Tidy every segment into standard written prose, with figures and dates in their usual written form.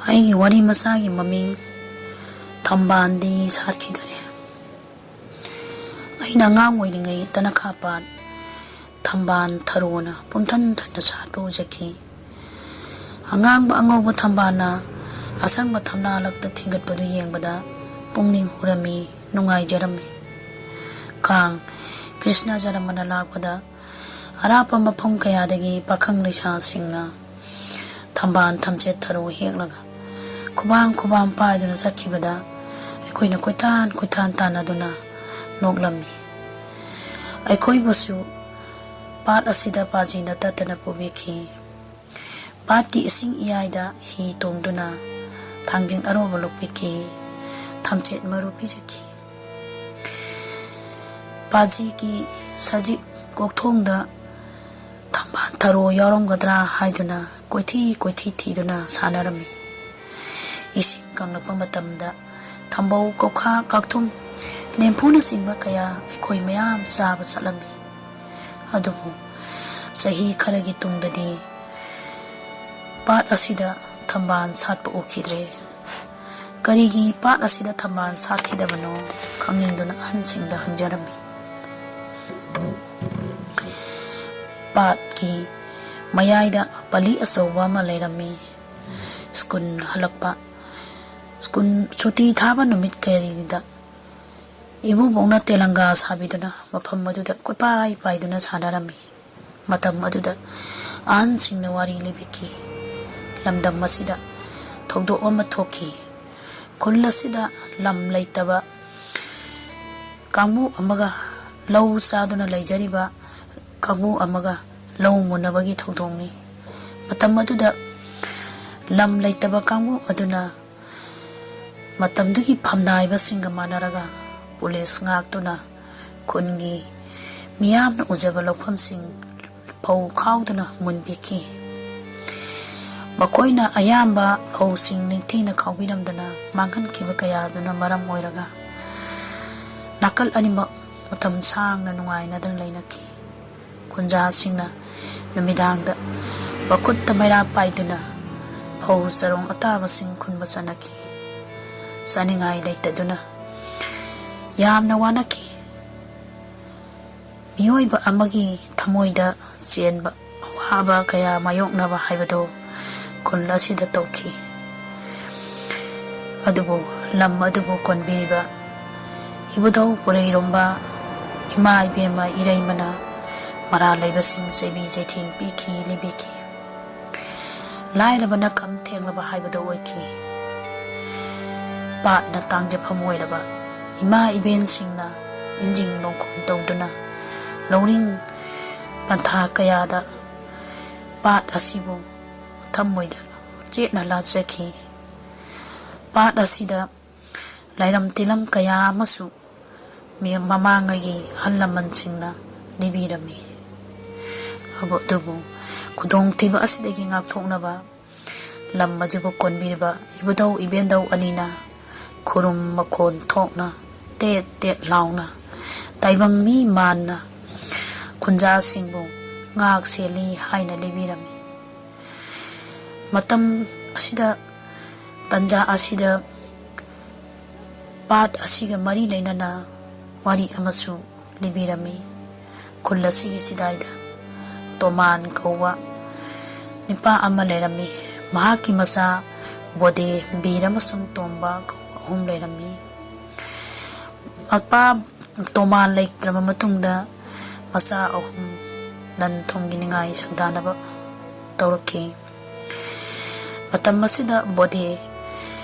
ꯑꯩꯒꯤ ꯋꯥꯔꯤ ꯃꯆꯥꯒꯤ ꯃꯃꯤꯡ ꯊꯝꯕꯥꯜꯗꯤ ꯁꯥꯠꯈꯤꯗꯔꯦ꯫ ꯑꯩꯅ ꯑꯉꯥꯡ ꯑꯣꯏꯔꯤꯉꯩ ꯇꯅꯈꯥ ꯄꯥꯠ ꯊꯝꯕꯥꯜ ꯊꯔꯣꯅ ꯄꯨꯡꯊꯟ ꯊꯟꯅ ꯁꯥꯠꯄ ꯎꯖꯈꯤ꯫ ꯑꯉꯥꯡꯕ ꯑꯉꯧꯕ ꯊꯝꯕꯥꯜꯅ ꯑꯁꯪꯕ ꯊꯝꯅꯥꯂꯛꯇ ꯊꯤꯡꯒꯠꯄꯗꯨ ꯌꯦꯡꯕꯗ ꯄꯨꯛꯅꯤꯡ ꯍꯨꯔꯝꯃꯤ, ꯅꯨꯡꯉꯥꯏꯖꯔꯝꯃꯤ꯫ ꯀꯥꯡ ꯀ꯭ꯔꯤꯁꯅ ꯖꯔꯃꯅ ꯂꯥꯛꯄꯗ ꯑꯔꯥꯞꯄ ꯃꯐꯝ ꯀꯌꯥꯗꯒꯤ ꯄꯥꯈꯪ ꯂꯩꯁꯥꯁꯤꯡꯅ ꯊꯝꯕꯥꯜ ꯊꯝꯆꯦꯠ ꯊꯔꯣ ꯍꯦꯛꯂꯒ ꯈꯨꯕꯥꯝ ꯄꯥꯏꯗꯨꯅ ꯆꯠꯈꯤꯕꯗ ꯑꯩꯈꯣꯏꯅ ꯀꯣꯏꯇꯥꯟ ꯇꯥꯟꯅꯗꯨꯅ ꯅꯣꯛꯂꯝꯃꯤ꯫ ꯑꯩꯈꯣꯏꯕꯨꯁꯨ ꯄꯥꯠ ꯑꯁꯤꯗ ꯄꯥꯖꯤꯅ ꯇꯠꯇꯅ ꯄꯨꯕꯤꯈꯤ꯫ ꯄꯥꯠꯀꯤ ꯏꯁꯤꯡ ꯏꯌꯥꯏꯗ ꯍꯤ ꯇꯣꯡꯗꯨꯅ ꯊꯥꯡꯖꯤꯡ ꯑꯔꯣꯕ ꯂꯨꯞꯄꯤꯈꯤ, ꯊꯝꯆꯦꯠ ꯃꯔꯨ ꯄꯤꯖꯈꯤ꯫ ꯄꯥꯖꯤꯒꯤ ꯁꯖꯤꯛ ꯀꯣꯛꯊꯣꯡꯗ ꯊꯝꯕꯥꯜ ꯊꯔꯣ ꯌꯥꯎꯔꯝꯒꯗ꯭ꯔꯥ ꯍꯥꯏꯗꯨꯅ ꯀꯣꯏꯊꯤ ꯊꯤꯗꯨꯅ ꯁꯥꯟꯅꯔꯝꯃꯤ꯫ ꯏꯁꯤꯡ ꯀꯪꯂꯛꯄ ꯃꯇꯝꯗ ꯊꯝꯕꯧ, ꯀꯧꯈꯥ, ꯀꯥꯛꯊꯨꯝ, ꯂꯦꯝꯐꯨꯅꯆꯤꯡꯕ ꯀꯌꯥ ꯑꯩꯈꯣꯏ ꯃꯌꯥꯝ ꯆꯥꯕ ꯆꯠꯂꯝꯃꯤ꯫ ꯑꯗꯨꯕꯨ ꯆꯍꯤ ꯈꯔꯒꯤ ꯇꯨꯡꯗꯗꯤ ꯄꯥꯠ ꯑꯁꯤꯗ ꯊꯝꯕꯥꯜ ꯁꯥꯠꯄ ꯎꯈꯤꯗ꯭ꯔꯦ꯫ ꯀꯔꯤꯒꯤ ꯄꯥꯠ ꯑꯁꯤꯗ ꯊꯝꯕꯥꯜ ꯁꯥꯠꯈꯤꯗꯕꯅꯣ ꯈꯪꯅꯤꯡꯗꯨꯅ ꯑꯍꯟꯁꯤꯡꯗ ꯍꯪꯖꯔꯝꯃꯤ꯫ ꯄꯥꯠꯀꯤ ꯃꯌꯥꯏꯗ ꯄꯜꯂꯤ ꯑꯆꯧꯕ ꯑꯃ ꯂꯩꯔꯝꯃꯤ꯫ ꯁ꯭ꯀꯨꯜ ꯍꯜꯂꯛꯄ, ꯁ꯭ꯀꯨꯜ ꯁꯨꯇꯤ ꯊꯥꯕ ꯅꯨꯃꯤꯠ ꯀꯔꯤꯗ ꯏꯕꯨꯕꯣꯛꯅ ꯇꯦꯂꯪꯒꯥ ꯁꯥꯕꯤꯗꯨꯅ ꯃꯐꯝ ꯑꯗꯨꯗ ꯀꯣꯏꯄꯥꯏ ꯄꯥꯏꯗꯨꯅ ꯁꯥꯟꯅꯔꯝꯃꯤ꯫ ꯃꯇꯝ ꯑꯗꯨꯗ ꯑꯍꯟꯁꯤꯡꯅ ꯋꯥꯔꯤ ꯂꯤꯕꯤꯈꯤ꯫ ꯂꯝꯗꯝ ꯑꯁꯤꯗ ꯊꯧꯗꯣꯛ ꯑꯃ ꯊꯣꯛꯈꯤ꯫ ꯈꯨꯜ ꯑꯁꯤꯗ ꯂꯝ ꯂꯩꯇꯕ ꯀꯥꯡꯕꯨ ꯑꯃꯒ ꯂꯧ ꯆꯥꯗꯨꯅ ꯂꯩꯖꯔꯤꯕ ꯀꯥꯡꯕꯨ ꯑꯃꯒ ꯂꯧ ꯃꯨꯟꯅꯕꯒꯤ ꯊꯧꯗꯣꯛꯅꯤ꯫ ꯃꯇꯝ ꯑꯗꯨꯗ ꯂꯝ ꯂꯩꯇꯕ ꯀꯥꯡꯕꯨ ꯑꯗꯨꯅ ꯃꯇꯝꯗꯨꯒꯤ ꯐꯝꯅꯥꯏꯕꯁꯤꯡꯒ ꯃꯥꯟꯅꯔꯒ ꯄꯨꯂꯤꯁ ꯉꯥꯛꯇꯨꯅ ꯈꯨꯟꯒꯤ ꯃꯤꯌꯥꯝꯅ ꯎꯖꯕ ꯂꯧꯐꯝꯁꯤꯡ ꯐꯧ ꯈꯥꯎꯗꯨꯅ ꯃꯨꯟꯕꯤꯈꯤ꯫ ꯃꯈꯣꯏꯅ ꯑꯌꯥꯝꯕ ꯐꯧꯁꯤꯡ ꯅꯤꯡꯊꯤꯅ ꯈꯥꯎꯕꯤꯔꯝꯗꯅ ꯃꯥꯡꯍꯟꯈꯤꯕ ꯀꯌꯥꯗꯨꯅ ꯃꯔꯝ ꯑꯣꯏꯔꯒ ꯅꯥꯀꯜ ꯑꯅꯤꯃꯛ ꯃꯇꯝ ꯁꯥꯡꯅ ꯅꯨꯡꯉꯥꯏꯅꯗꯅ ꯂꯩꯅꯈꯤ꯫ ꯈꯨꯟꯖꯥꯁꯤꯡꯅ ꯅꯨꯃꯤꯗꯥꯡꯗ ꯃꯈꯨꯠꯇ ꯃꯩꯔꯥ ꯄꯥꯏꯗꯨꯅ ꯐꯧ ꯆꯔꯣꯡ ꯑꯇꯥꯕꯁꯤꯡ ꯈꯨꯟꯕ ꯆꯠꯅꯈꯤ꯫ ꯆꯥꯅꯤꯡꯉꯥꯏ ꯂꯩꯇꯗꯨꯅ ꯌꯥꯝꯅ ꯋꯥꯅꯈꯤ꯫ ꯃꯤꯑꯣꯏꯕ ꯑꯃꯒꯤ ꯊꯃꯣꯏꯗ ꯆꯦꯟꯕ ꯑꯋꯥꯕ ꯀꯌꯥ ꯃꯥꯌꯣꯛꯅꯕ ꯍꯥꯏꯕꯗꯨ ꯈꯨꯜ ꯑꯁꯤꯗ ꯇꯧꯈꯤ꯫ ꯑꯗꯨꯕꯨ ꯂꯝ ꯑꯗꯨꯕꯨ ꯀꯣꯟꯕꯤꯔꯤꯕ ꯏꯕꯨꯙꯧ ꯄꯨꯔꯩꯔꯣꯝꯕ ꯏꯃꯥ ꯏꯕꯦꯝꯃ ꯏꯔꯩꯃꯅ ꯃꯔꯥꯜ ꯂꯩꯕꯁꯤꯡ ꯆꯩꯕꯤ ꯆꯩꯊꯦꯡ ꯄꯤꯈꯤ, ꯂꯤꯕꯤꯈꯤ꯫ ꯂꯥꯏꯔꯕꯅ ꯈꯝ ꯊꯦꯡꯂꯕ ꯍꯥꯏꯕꯗꯨ ꯑꯣꯏꯈꯤ꯫ ꯄꯥꯠꯅ ꯇꯥꯡꯖꯐꯝ ꯑꯣꯏꯔꯕ ꯏꯃꯥ ꯏꯕꯦꯟꯁꯤꯡꯅ ꯏꯟꯖꯤꯡ ꯂꯣꯡꯈꯣꯟ ꯇꯧꯗꯨꯅ ꯂꯧꯔꯤꯡ ꯄꯟꯊꯥ ꯀꯌꯥꯗ ꯄꯥꯠ ꯑꯁꯤꯕꯨ ꯊꯃꯣꯏꯗ ꯆꯦꯠꯅ ꯂꯥꯠꯆꯈꯤ꯫ ꯄꯥꯠ ꯑꯁꯤꯗ ꯂꯥꯏꯔꯝ ꯇꯤꯂꯝ ꯀꯌꯥ ꯑꯃꯁꯨ ꯃꯃꯥꯡꯉꯩꯒꯤ ꯑꯍꯜ ꯂꯃꯟꯁꯤꯡꯅ ꯂꯤꯕꯤꯔꯝꯃꯤ꯫ ꯑꯗꯨꯕꯨ ꯈꯨꯗꯣꯡꯊꯤꯕ ꯑꯁꯤꯗꯒꯤ ꯉꯥꯛꯊꯣꯛꯅꯕ ꯂꯝ ꯑꯗꯨꯕꯨ ꯀꯣꯟꯕꯤꯔꯤꯕ ꯏꯕꯨꯙꯧ ꯏꯕꯦꯟꯙꯧ ꯑꯅꯤꯅ ꯈꯨꯔꯨꯝ ꯃꯈꯣꯟ ꯊꯣꯛꯅ ꯇꯦꯠ ꯇꯦꯠ ꯂꯥꯎꯅ ꯇꯥꯏꯕꯪ ꯃꯤ ꯃꯥꯟꯅ ꯈꯨꯟꯖꯥꯁꯤꯡꯕꯨ ꯉꯥꯛ ꯁꯦꯜꯂꯤ ꯍꯥꯏꯅ ꯂꯤꯕꯤꯔꯝꯃꯤ꯫ ꯃꯇꯝ ꯑꯁꯤꯗ ꯇꯟꯖꯥ ꯑꯁꯤꯗ ꯄꯥꯠ ꯑꯁꯤꯒ ꯃꯔꯤ ꯂꯩꯅꯅ ꯋꯥꯔꯤ ꯑꯃꯁꯨ ꯂꯤꯕꯤꯔꯝꯃꯤ꯫ ꯈꯨꯜ ꯑꯁꯤꯒꯤ ꯆꯤꯗꯥꯏꯗ ꯇꯣꯃꯥꯟ ꯀꯧꯕ ꯅꯨꯄꯥ ꯑꯃ ꯂꯩꯔꯝꯃꯤ꯫ ꯃꯍꯥꯛꯀꯤ ꯃꯆꯥ ꯕꯣꯗꯦ, ꯕꯤꯔ ꯑꯃꯁꯨꯡ ꯇꯣꯝꯕ ꯀꯧꯕ 3 ꯂꯩꯔꯝꯃꯤ꯫ ꯃꯄꯥ ꯇꯣꯃꯥꯟ ꯂꯩꯇ꯭ꯔꯕ ꯃꯇꯨꯡꯗ ꯃꯆꯥ 3 ꯂꯟ ꯊꯨꯝꯒꯤ ꯅꯤꯡꯉꯥꯏ ꯁꯪꯗꯥꯅꯕ ꯇꯧꯔꯛꯈꯤ꯫ ꯃꯇꯝ ꯑꯁꯤꯗ ꯕꯣꯗꯦ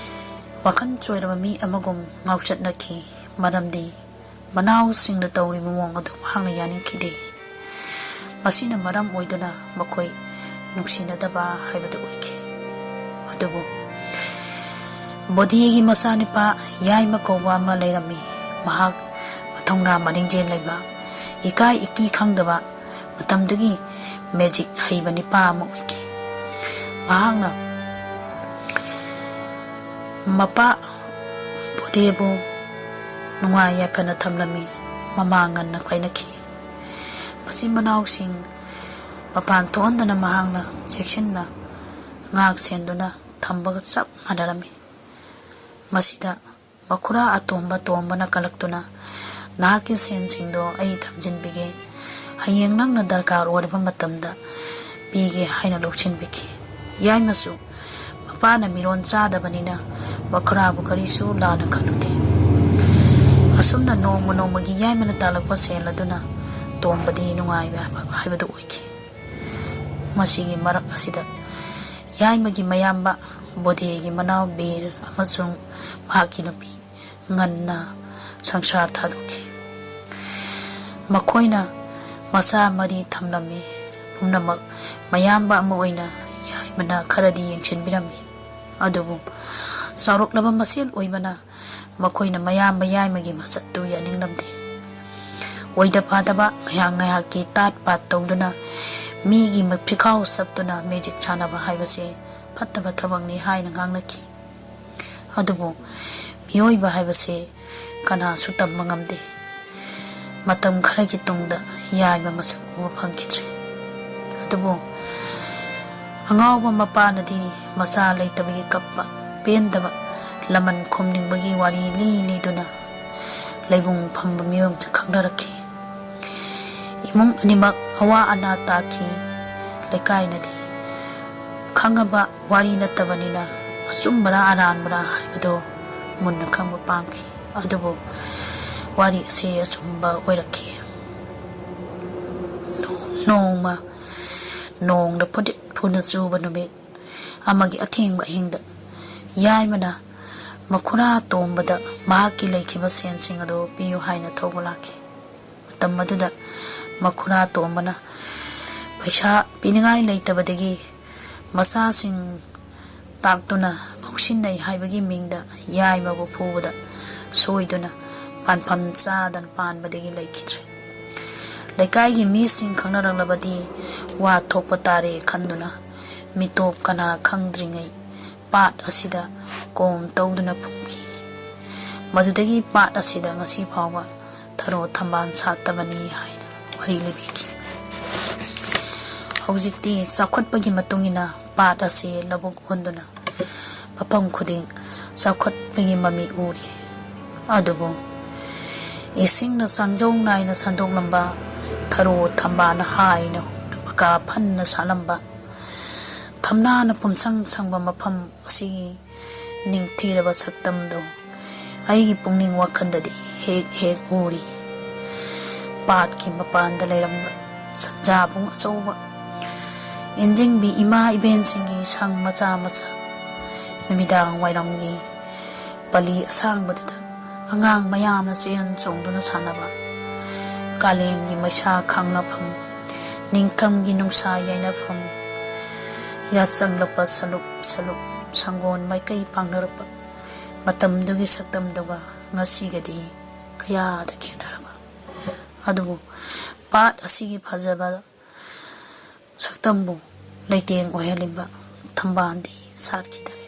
ꯋꯥꯈꯜ ꯆꯣꯏꯔꯕ ꯃꯤ ꯑꯃꯒꯨꯝ ꯉꯥꯎꯆꯠꯅꯈꯤ꯫ ꯃꯔꯝꯗꯤ ꯃꯅꯥꯎꯁꯤꯡꯅ ꯇꯧꯔꯤꯕ ꯃꯑꯣꯡ ꯑꯗꯨ ꯃꯍꯥꯛꯅ ꯌꯥꯅꯤꯡꯈꯤꯗꯦ꯫ ꯃꯁꯤꯅ ꯃꯔꯝ ꯑꯣꯏꯗꯨꯅ ꯃꯈꯣꯏ ꯅꯨꯡꯁꯤꯅꯗꯕ ꯍꯥꯏꯕꯗꯨ ꯑꯣꯏꯈꯤ꯫ ꯑꯗꯨꯕꯨ ꯕꯣꯗꯦꯒꯤ ꯃꯆꯥꯅꯨꯄꯥ ꯌꯥꯏꯃ ꯀꯧꯕ ꯑꯃ ꯂꯩꯔꯝꯃꯤ꯫ ꯃꯍꯥꯛ ꯃꯊꯧꯅꯥ ꯃꯅꯤꯡꯖꯦꯜ ꯂꯩꯕ, ꯏꯀꯥꯏ ꯏꯀꯤ ꯈꯪꯗꯕ ꯃꯇꯝꯗꯨꯒꯤ ꯃꯦꯖꯤꯛ ꯍꯩꯕ ꯅꯨꯄꯥ ꯑꯃ ꯑꯣꯏꯈꯤ꯫ ꯃꯍꯥꯛꯅ ꯃꯄꯥ ꯕꯣꯗꯦꯕꯨ ꯅꯨꯡꯉꯥꯏ ꯌꯥꯏꯐꯅ ꯊꯝꯂꯝꯃꯤ꯫ ꯃꯃꯥ ꯉꯟꯅ ꯀꯥꯏꯅꯈꯤ꯫ ꯃꯆꯤꯟ ꯃꯅꯥꯎꯁꯤꯡ ꯃꯄꯥꯟ ꯊꯣꯛꯍꯟꯗꯅ ꯃꯍꯥꯛꯅ ꯆꯦꯛꯁꯤꯟꯅ ꯉꯥꯛ ꯁꯦꯟꯗꯨꯅ ꯊꯝꯕꯒ ꯆꯞ ꯃꯥꯟꯅꯔꯝꯃꯤ꯫ ꯃꯁꯤꯗ ꯃꯈꯨꯔꯥ ꯑꯇꯣꯝꯕ ꯇꯣꯝꯕꯅ ꯀꯜꯂꯛꯇꯨꯅ ꯅꯍꯥꯛꯀꯤ ꯁꯦꯟꯁꯤꯡꯗꯣ ꯑꯩ ꯊꯝꯖꯤꯟꯕꯤꯒꯦ, ꯍꯌꯦꯡ ꯅꯪꯅ ꯗꯔꯀꯥꯔ ꯑꯣꯏꯔꯕ ꯃꯇꯝꯗ ꯄꯤꯒꯦ ꯍꯥꯏꯅ ꯂꯧꯁꯤꯟꯕꯤꯈꯤ꯫ ꯌꯥꯏꯃꯁꯨ ꯃꯄꯥꯅ ꯃꯤꯔꯣꯟ ꯆꯥꯗꯕꯅꯤꯅ ꯃꯈꯨꯔꯥꯕꯨ ꯀꯔꯤꯁꯨ ꯂꯥꯟꯅ ꯈꯜꯂꯨꯗꯦ꯫ ꯑꯁꯨꯝꯅ ꯅꯣꯡꯃ ꯅꯣꯡꯃꯒꯤ ꯌꯥꯏꯃꯅ ꯇꯥꯜꯂꯛꯄ ꯁꯦꯜ ꯑꯗꯨꯅ ꯇꯣꯝꯕꯗꯤ ꯅꯨꯡꯉꯥꯏꯕ ꯍꯥꯏꯕꯗꯨ ꯑꯣꯏꯈꯤ꯫ ꯃꯁꯤꯒꯤ ꯃꯔꯛ ꯑꯁꯤꯗ ꯌꯥꯏꯃꯒꯤ ꯃꯌꯥꯝꯕ ꯕꯣꯙꯦꯒꯤ ꯃꯅꯥꯎ ꯕꯤꯔ ꯑꯃꯁꯨꯡ ꯃꯍꯥꯛꯀꯤ ꯅꯨꯄꯤ ꯉꯟꯅ ꯁꯪꯁꯥꯔ ꯊꯥꯗꯣꯛꯈꯤ꯫ ꯃꯈꯣꯏꯅ ꯃꯆꯥ 4 ꯊꯝꯂꯝꯃꯤ꯫ ꯄꯨꯝꯅꯃꯛ ꯃꯌꯥꯝꯕ ꯑꯃ ꯑꯣꯏꯅ ꯌꯥꯏꯃꯅ ꯈꯔꯗꯤ ꯌꯦꯡꯁꯤꯟꯕꯤꯔꯝꯃꯤ꯫ ꯑꯗꯨꯕꯨ ꯆꯥꯎꯔꯛꯂꯕ ꯃꯁꯦꯜ ꯑꯣꯏꯕꯅ ꯃꯈꯣꯏꯅ ꯃꯌꯥꯝꯕ ꯌꯥꯏꯃꯒꯤ ꯃꯆꯠꯇꯨ ꯌꯥꯅꯤꯡꯂꯝꯗꯦ꯫ ꯑꯣꯏꯗ ꯄꯥꯗꯕ ꯉꯥꯏꯍꯥꯛ ꯉꯥꯏꯍꯥꯛꯀꯤ ꯇꯥꯠ ꯄꯥꯠ ꯇꯧꯗꯨꯅ ꯃꯤꯒꯤ ꯐꯤꯈꯥꯎ ꯁꯞꯇꯨꯅ ꯃꯦꯖꯤꯛ ꯁꯥꯟꯅꯕ ꯍꯥꯏꯕꯁꯦ ꯐꯠꯇꯕ ꯊꯕꯛꯅꯤ ꯍꯥꯏꯅ ꯉꯥꯡꯅꯈꯤ꯫ ꯑꯗꯨꯕꯨ ꯃꯤꯑꯣꯏꯕ ꯍꯥꯏꯕꯁꯦ ꯀꯅꯥꯁꯨ ꯇꯝꯕ ꯉꯝꯗꯦ꯫ ꯃꯇꯝ ꯈꯔꯒꯤ ꯇꯨꯡꯗ ꯌꯥꯏꯃ ꯃꯁꯛ ꯎꯕ ꯐꯪꯈꯤꯗ꯭ꯔꯦ꯫ ꯑꯗꯨꯕꯨ ꯑꯉꯥꯎꯕ ꯃꯄꯥꯅꯗꯤ ꯃꯆꯥ ꯂꯩꯇꯕꯒꯤ ꯀꯞꯄ, ꯄꯦꯟꯗꯕ, ꯂꯃꯟ ꯈꯨꯝꯅꯤꯡꯕꯒꯤ ꯋꯥꯔꯤ ꯂꯤꯗꯨꯅ ꯂꯩꯕꯨꯡ ꯐꯝꯕ ꯃꯤꯑꯣꯏꯁꯨ ꯈꯪꯅꯔꯛꯈꯤ꯫ ꯏꯃꯨꯡ ꯑꯅꯤꯃꯛ ꯑꯋꯥ ꯑꯅꯥ ꯇꯥꯈꯤ꯫ ꯂꯩꯀꯥꯏꯅꯗꯤ ꯈꯪꯉꯕ ꯋꯥꯔꯤ ꯅꯠꯇꯕꯅꯤꯅ ꯑꯆꯨꯝꯕꯔꯥ ꯑꯔꯥꯟꯕꯔꯥ ꯍꯥꯏꯕꯗꯣ ꯃꯨꯟꯅ ꯈꯪꯕ ꯄꯥꯝꯈꯤ꯫ ꯑꯗꯨꯕꯨ ꯋꯥꯔꯤ ꯑꯁꯤ ꯑꯆꯨꯝꯕ ꯑꯣꯏꯔꯛꯈꯤ꯫ ꯅꯣꯡꯃ ꯅꯣꯡꯅ ꯐꯨꯗꯤꯠ ꯐꯨꯅ ꯆꯨꯕ ꯅꯨꯃꯤꯠ ꯑꯃꯒꯤ ꯑꯊꯦꯡꯕ ꯑꯍꯤꯡꯗ ꯌꯥꯏꯃꯅ ꯃꯈꯨꯔꯥ ꯇꯣꯝꯕꯗ ꯃꯍꯥꯛꯀꯤ ꯂꯩꯈꯤꯕ ꯁꯦꯟꯁꯤꯡ ꯑꯗꯨ ꯄꯤꯌꯨ ꯍꯥꯏꯅ ꯊꯧꯕ ꯂꯥꯛꯈꯤ꯫ ꯃꯇꯝ ꯑꯗꯨꯗ ꯃꯈꯨꯔꯥ ꯇꯣꯝꯕꯅ ꯄꯩꯁꯥ ꯄꯤꯅꯤꯡꯉꯥꯏ ꯂꯩꯇꯕꯗꯒꯤ ꯃꯆꯥꯁꯤꯡ ꯇꯥꯛꯇꯨꯅ ꯉꯥꯎꯁꯤꯟꯅꯩ ꯍꯥꯏꯕꯒꯤ ꯃꯤꯡꯗ ꯌꯥꯏꯃꯕꯨ ꯐꯨꯕꯗ ꯁꯣꯏꯗꯨꯅ ꯄꯥꯟꯐꯝ ꯆꯥꯗꯅ ꯄꯥꯟꯕꯗꯒꯤ ꯂꯩꯈꯤꯗ꯭ꯔꯦ꯫ ꯂꯩꯀꯥꯏꯒꯤ ꯃꯤꯁꯤꯡ ꯈꯪꯅꯔꯛꯂꯕꯗꯤ ꯋꯥ ꯊꯣꯛꯄ ꯇꯥꯔꯦ ꯈꯟꯗꯨꯅ ꯃꯤꯇꯣꯞ ꯀꯅꯥ ꯈꯪꯗ꯭ꯔꯤꯉꯩ ꯄꯥꯠ ꯑꯁꯤꯗ ꯀꯣꯝ ꯇꯧꯗꯨꯅ ꯐꯨꯝꯈꯤ꯫ ꯃꯗꯨꯗꯒꯤ ꯄꯥꯠ ꯑꯁꯤꯗ ꯉꯁꯤ ꯐꯥꯎꯕ ꯊꯔꯣ ꯊꯝꯕꯥꯜ ꯁꯥꯠꯇꯕꯅꯤ ꯍꯥꯏꯅ ꯋꯥꯔꯤ ꯂꯤꯕꯤꯈꯤ꯫ ꯍꯧꯖꯤꯛꯇꯤ ꯆꯥꯎꯈꯠꯄꯒꯤ ꯃꯇꯨꯡꯏꯟꯅ ꯄꯥꯠ ꯑꯁꯤ ꯂꯧꯕꯨꯛ ꯑꯣꯟꯗꯨꯅ ꯃꯐꯝ ꯈꯨꯗꯤꯡ ꯆꯥꯎꯈꯠꯄꯒꯤ ꯃꯃꯤ ꯎꯔꯤ꯫ ꯑꯗꯨꯕꯨ ꯏꯁꯤꯡꯅ ꯆꯥꯡꯖꯧ ꯅꯥꯏꯅ ꯁꯟꯗꯣꯛꯂꯝꯕ, ꯊꯔꯣ ꯊꯝꯕꯥꯜꯅ ꯍꯥꯏꯅ ꯃꯀꯥ ꯐꯟꯅ ꯁꯥꯠꯂꯝꯕ, ꯊꯝꯅꯥꯅ ꯄꯨꯝꯁꯪ ꯁꯪꯕ ꯃꯐꯝ ꯑꯁꯤꯒꯤ ꯅꯤꯡꯊꯤꯔꯕ ꯁꯛꯇꯝꯗꯨ ꯑꯩꯒꯤ ꯄꯨꯛꯅꯤꯡ ꯋꯥꯈꯜꯗꯗꯤ ꯍꯦꯛ ꯍꯦꯛ ꯎꯔꯤ꯫ ꯄꯥꯠꯀꯤ ꯃꯄꯥꯟꯗ ꯂꯩꯔꯝꯕ ꯁꯟꯖꯥꯕꯨꯡ ꯑꯆꯧꯕ, ꯏꯟꯖꯤꯡꯕꯤ ꯏꯃꯥ ꯏꯕꯦꯟꯁꯤꯡꯒꯤ ꯁꯪ ꯃꯆꯥ ꯃꯆꯥ, ꯅꯨꯃꯤꯗꯥꯡ ꯋꯥꯏꯔꯝꯒꯤ ꯄꯂꯤ ꯑꯁꯥꯡꯕꯗꯨꯗ ꯑꯉꯥꯡ ꯃꯌꯥꯝꯅ ꯆꯦꯟ ꯆꯣꯡꯗꯨꯅ ꯁꯥꯟꯅꯕ, ꯀꯥꯂꯦꯟꯒꯤ ꯃꯩꯁꯥ ꯈꯥꯡꯅꯐꯝ, ꯅꯤꯡꯊꯝꯒꯤ ꯅꯨꯡꯁꯥ ꯌꯥꯏꯅꯐꯝ, ꯌꯥꯆꯪꯂꯛꯄ ꯁꯂꯨꯞ ꯁꯂꯨꯞ ꯁꯪꯒꯣꯜ ꯃꯥꯏꯀꯩ ꯄꯥꯡꯅꯔꯛꯄ ꯃꯇꯝꯗꯨꯒꯤ ꯁꯛꯇꯝꯗꯨꯒ ꯉꯁꯤꯒꯗꯤ ꯀꯌꯥꯗ ꯈꯦꯠꯅꯔꯕ! ꯑꯗꯨꯕꯨ ꯄꯥꯠ ꯑꯁꯤꯒꯤ ꯐꯖꯕ ꯁꯛꯇꯝꯕꯨ ꯂꯩꯇꯦꯡ ꯑꯣꯏꯍꯜꯂꯤꯕ ꯊꯝꯕꯥꯜꯗꯤ ꯁꯥꯠꯈꯤꯗ꯭ꯔꯦ꯫